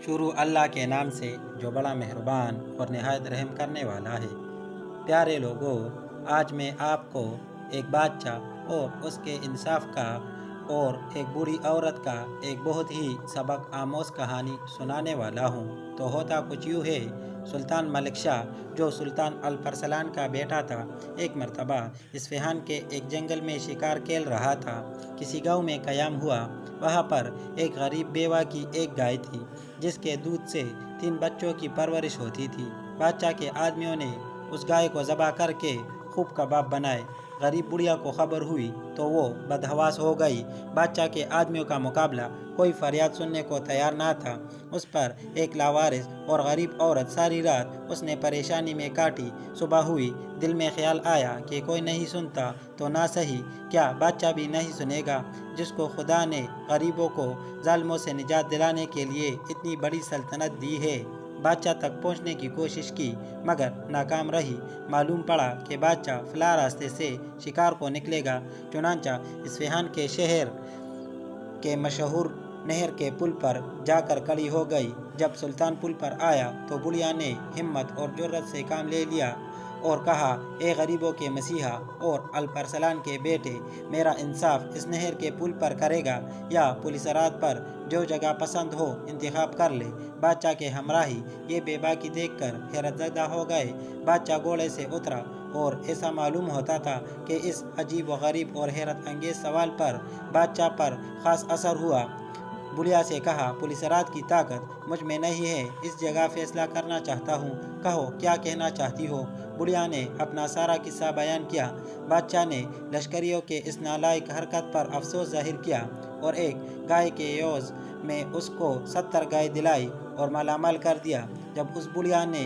شروع اللہ کے نام سے جو بڑا مہربان اور نہایت رحم کرنے والا ہے۔ پیارے لوگوں، آج میں آپ کو ایک بادشاہ اور اس کے انصاف کا اور ایک بوڑھی عورت کا ایک بہت ہی سبق آموز کہانی سنانے والا ہوں۔ تو ہوتا کچھ یوں ہے، سلطان ملک شاہ جو سلطان الپرسلان کا بیٹا تھا، ایک مرتبہ اصفہان کے ایک جنگل میں شکار کھیل رہا تھا۔ کسی گاؤں میں قیام ہوا، وہاں پر ایک غریب بیوہ کی ایک گائے تھی جس کے دودھ سے 3 بچوں کی پرورش ہوتی تھی۔ بادشاہ کے آدمیوں نے اس گائے کو ذبح کر کے خوب کباب بنائے۔ غریب بڑھیا کو خبر ہوئی تو وہ بدحواس ہو گئی۔ بادشاہ کے آدمیوں کا مقابلہ کوئی فریاد سننے کو تیار نہ تھا۔ اس پر ایک لاوارث اور غریب عورت ساری رات اس نے پریشانی میں کاٹی۔ صبح ہوئی، دل میں خیال آیا کہ کوئی نہیں سنتا تو نہ سہی، کیا بادشاہ بھی نہیں سنے گا جس کو خدا نے غریبوں کو ظالموں سے نجات دلانے کے لیے اتنی بڑی سلطنت دی ہے۔ بادشاہ تک پہنچنے کی کوشش کی مگر ناکام رہی۔ معلوم پڑا کہ بادشاہ فلاں راستے سے شکار کو نکلے گا۔ چنانچہ اصفہان کے شہر کے مشہور نہر کے پل پر جا کر کھڑی ہو گئی۔ جب سلطان پل پر آیا تو بڑھیا نے ہمت اور جرأت سے کام لے لیا اور کہا، اے غریبوں کے مسیحا اور الپرسلان کے بیٹے، میرا انصاف اس نہر کے پل پر کرے گا یا پولیس رات پر جو جگہ پسند ہو انتخاب کر لے۔ بادشاہ کے ہمراہی یہ بے باکی دیکھ کر حیرت زدہ ہو گئے۔ بادشاہ گھوڑے سے اترا اور ایسا معلوم ہوتا تھا کہ اس عجیب و غریب اور حیرت انگیز سوال پر بادشاہ پر خاص اثر ہوا۔ بڑھیا سے کہا، پولیس رات کی طاقت مجھ میں نہیں ہے، اس جگہ فیصلہ کرنا چاہتا ہوں، کہو کیا کہنا چاہتی ہو۔ بڑھیا نے اپنا سارا قصہ بیان کیا۔ بادشاہ نے لشکریوں کے اس نالائق حرکت پر افسوس ظاہر کیا اور ایک گائے کے عوض میں اس کو 70 گائے دلائی اور مالا مال کر دیا۔ جب اس بڑھیا نے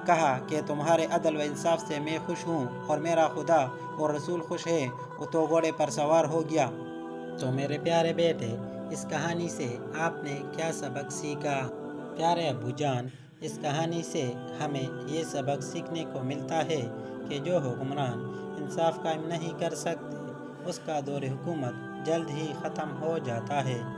کہا کہ تمہارے عدل و انصاف سے میں خوش ہوں اور میرا خدا اور رسول خوش ہے، تو گھوڑے پر سوار ہو گیا۔ تو میرے پیارے بیٹے، اس کہانی سے آپ نے کیا سبق سیکھا؟ پیارے ابو جان، اس کہانی سے ہمیں یہ سبق سیکھنے کو ملتا ہے کہ جو حکمران انصاف قائم نہیں کر سکتے، اس کا دور حکومت جلد ہی ختم ہو جاتا ہے۔